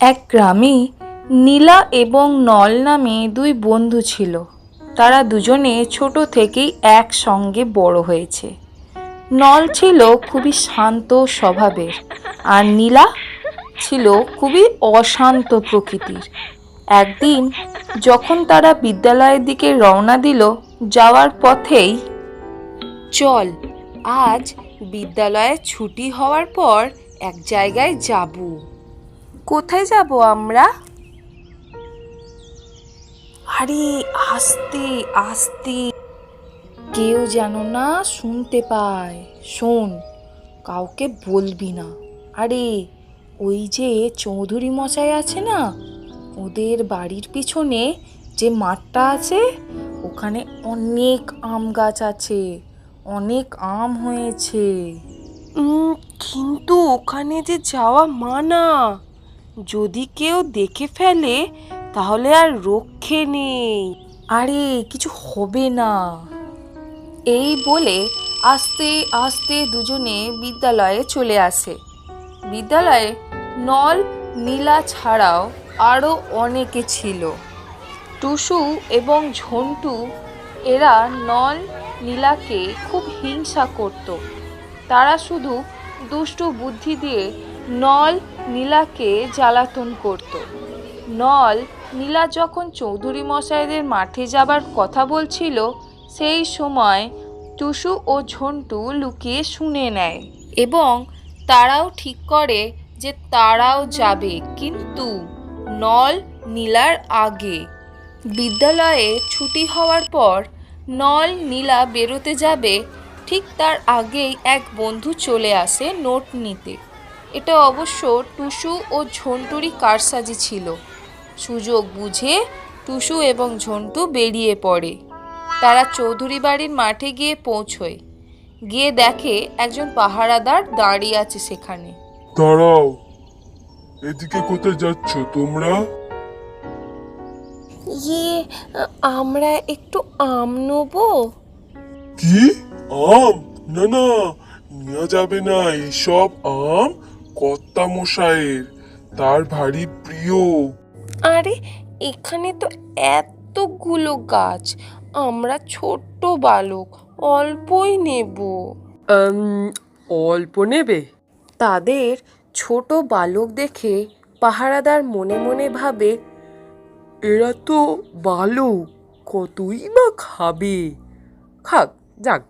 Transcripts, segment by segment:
এক গ্রামে নীলা এবং নল নামে দুই বন্ধু ছিল। তারা দুজনে ছোট থেকেই একসঙ্গে বড় হয়েছে। নল ছিল খুবই শান্ত স্বভাবের, আর নীলা ছিল খুবই অশান্ত প্রকৃতির। একদিন যখন তারা বিদ্যালয়ের দিকে রওনা দিল, যাওয়ার পথেই, চল, আজ বিদ্যালয়ে ছুটি হওয়ার পর এক জায়গায় যাব। কোথায় যাব আমরা? আরে, আস্তে আস্তে, কেউ যেন না শুনতে পায়। শোন, কাউকে বলবি না। আরে, ওই যে চৌধুরী মশাই আছে না, ওদের বাড়ির পিছনে যে মাঠটা আছে, ওখানে অনেক আম গাছ আছে, অনেক আম হয়েছে। কিন্তু ওখানে যে যাওয়া মানা, যদি কেউ দেখে ফেলে তাহলে আর রক্ষে নেই। আরে, কিছু হবে না। এই বলে আস্তে আস্তে দুজনে বিদ্যালয়ে চলে আসে। বিদ্যালয়ে নল, নীলা ছাড়াও আরও অনেকে ছিল। টুসু এবং ঝন্টু, এরা নল নীলাকে খুব হিংসা করত। তারা শুধু দুষ্টু বুদ্ধি দিয়ে নল নীলাকে জ্বালাতন করত। নল নীলা যখন চৌধুরী মশাইদের মাঠে যাবার কথা বলছিল, সেই সময় টুসু ও ঝন্টু লুকিয়ে শুনে নেয় এবং তারাও ঠিক করে যে তারাও যাবে, কিন্তু নল নীলার আগে। বিদ্যালয়ে ছুটি হওয়ার পর নল নীলা বেরোতে যাবে, ঠিক তার আগেই এক বন্ধু চলে আসে নোট নিতে। এটা অবশ্য টুসু ও ঝন্টুরই কারসাজি ছিল। সুযোগ বুঝে টুসু এবং ঝন্টু বেরিয়ে পড়ে। তারা চৌধুরী বাড়ির মাঠে গিয়ে পৌঁছয়। গিয়ে দেখে একজন পাহারাদার দাঁড়িয়ে আছে সেখানে। দাঁড়াও, এদিকে কোথায় যাচ্ছ তোমরা? ইয়ে, আমরা একটু আম নেবো। কি? আম? না না, নেওয়া যাবে না। এইসব আম কর্তা মশাইয়ের, তার ভারী প্রিয়। আরে, এখানে তো এতগুলো গাছ, আমরা ছোট্ট বালক, অল্পই নেব। অল্প নেবে? তাদের ছোট বালক দেখে পাহারাদার মনে মনে ভাবে, এরা তো বালক, কতই বা খাবে। খাক, যাক,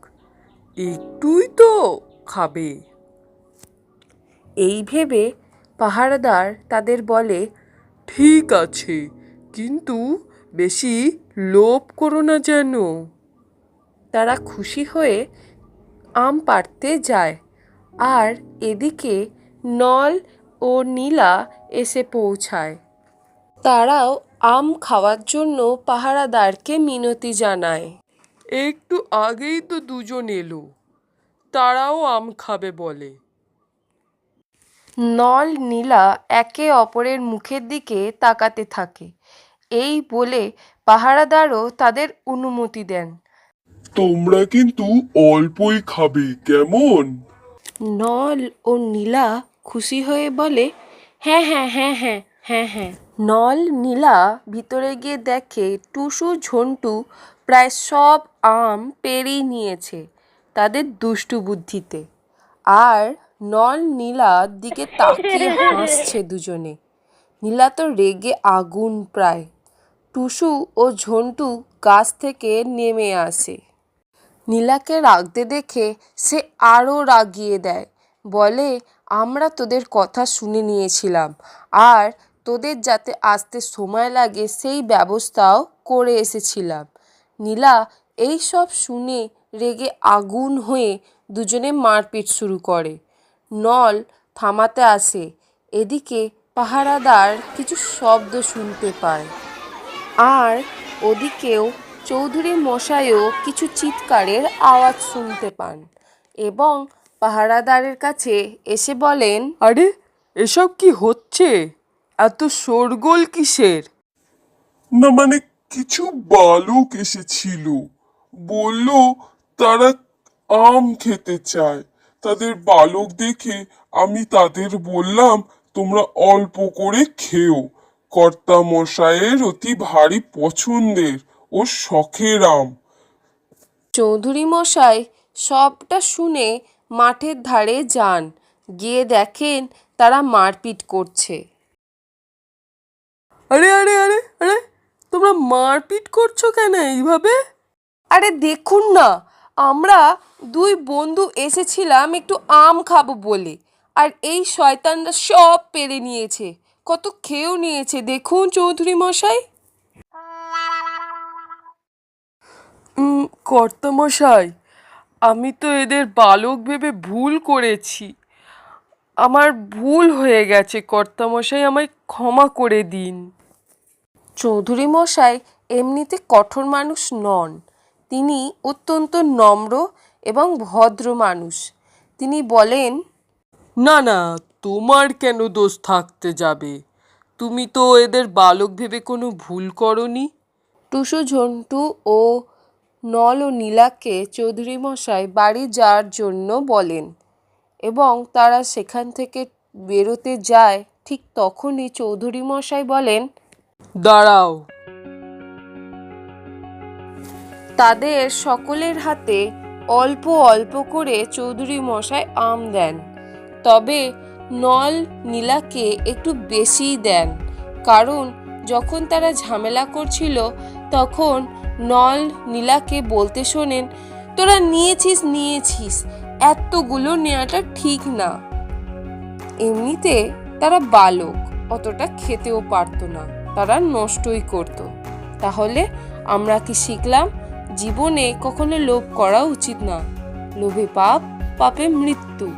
একটুই তো খাবে। এই ভেবে পাহারাদার তাদের বলে, ঠিক আছে, কিন্তু বেশি লোভ করো না যেন। তারা খুশি হয়ে আম পাড়তে যায়। আর এদিকে নল ও নীলা এসে পৌঁছায়। তারাও আম খাওয়ার জন্য পাহারাদারকে মিনতি জানায়। একটু আগেই তো দুজন এলো, তারাও আম খাবে বলে। নল নীলা একে অপরের মুখের দিকে তাকাতে থাকে। এই বলে পাহারাদারও তাদের অনুমতি দেন। তোমরা কিন্তু অল্পই খাবে, কেমন? নল ও নীলা খুশি হয়ে বলে, হ্যাঁ হ্যাঁ হ্যাঁ হ্যাঁ হ্যাঁ হ্যাঁ। নল নীলা ভিতরে গিয়ে দেখে টুসু ঝন্টু প্রায় সব আম পেড়েই নিয়েছে তাদের দুষ্টু বুদ্ধিতে। আর নল নীলার দিকে তাকিয়ে হাসছে দুজনে। নীলা তো রেগে আগুন প্রায়। টুসু ও ঝন্টু গাছ থেকে নেমে আসে। নীলাকে রাগতে দেখে সে আরও রাগিয়ে দেয়, বলে, আমরা তোদের কথা শুনে নিয়েছিলাম, আর তোদের যাতে আসতে সময় লাগে সেই ব্যবস্থাও করে এসেছিলাম। নীলা এই সব শুনে রেগে আগুন হয়ে দুজনে মারপিট শুরু করে। নল থামাতে আসে। এদিকে পাহারাদার কিছু শব্দ শুনতে পায়, আর ওদিকেও চৌধুরী মশাইও কিছু চিৎকারের আওয়াজ শুনতে পান এবং পাহারাদারের কাছে এসে বলেন, আরে, এসব কি হচ্ছে? এত শোরগোল কিসের? না মানে, কিছু বালক এসেছিল, বলল তারা আম খেতে চায়। তাদের বালক দেখে আমি তাদের বললাম তোমরা অল্প করে খেও। কর্তা মশাইয়ের অতি ভারী পছন্দের ও শখের আম। চৌধুরী মশাই সবটা শুনে মাঠের ধারে যান, গিয়ে দেখেন তারা মারপিট করছে। আরে আরে আরে আরে, তোমরা মারপিট করছো কেন এইভাবে? আরে দেখুন না, আমরা দুই বন্ধু এসেছিলাম একটু আম খাবো বলে, আর এই শয়তানরা সব পেরে নিয়েছে, কত খেয়েও নিয়েছে দেখুন চৌধুরী মশাই। কর্তামশাই, আমি তো এদের বালক ভেবে ভুল করেছি। আমার ভুল হয়ে গেছে কর্তামশাই, আমায় ক্ষমা করে দিন। চৌধুরী মশাই এমনিতে কঠোর মানুষ নন, তিনি অত্যন্ত নম্র এবং ভদ্র মানুষ। তিনি বলেন, না না, তোমার কেন দোষ থাকতে যাবে? তুমি তো এদের বালক ভেবে কোনো ভুল করনি। টুসু, ঝন্টু ও নল ও নীলাকে চৌধুরী মশাই বাড়ি যাওয়ার জন্য বলেন এবং তারা সেখান থেকে বেরোতে যায়। ঠিক তখনই চৌধুরী মশাই বলেন, দাঁড়াও। তাদের সকলের হাতে অল্প অল্প করে চৌধুরী মশাই আম দেন, তবে নল নীলাকে একটু বেশিই দেন, কারণ যখন তারা ঝামেলা করছিল তখন নল নীলাকে বলতে শোনেন, তোরা নিয়েছিস, এতগুলো নেওয়াটা ঠিক না। এমনিতে তারা বালক, অতটা খেতেও পারতো না, তারা নষ্টই করত। তাহলে আমরা কি শিখলাম? জীবনে কখনো লোভ করা উচিত না। লোভে পাপ, পাপে মৃত্যু।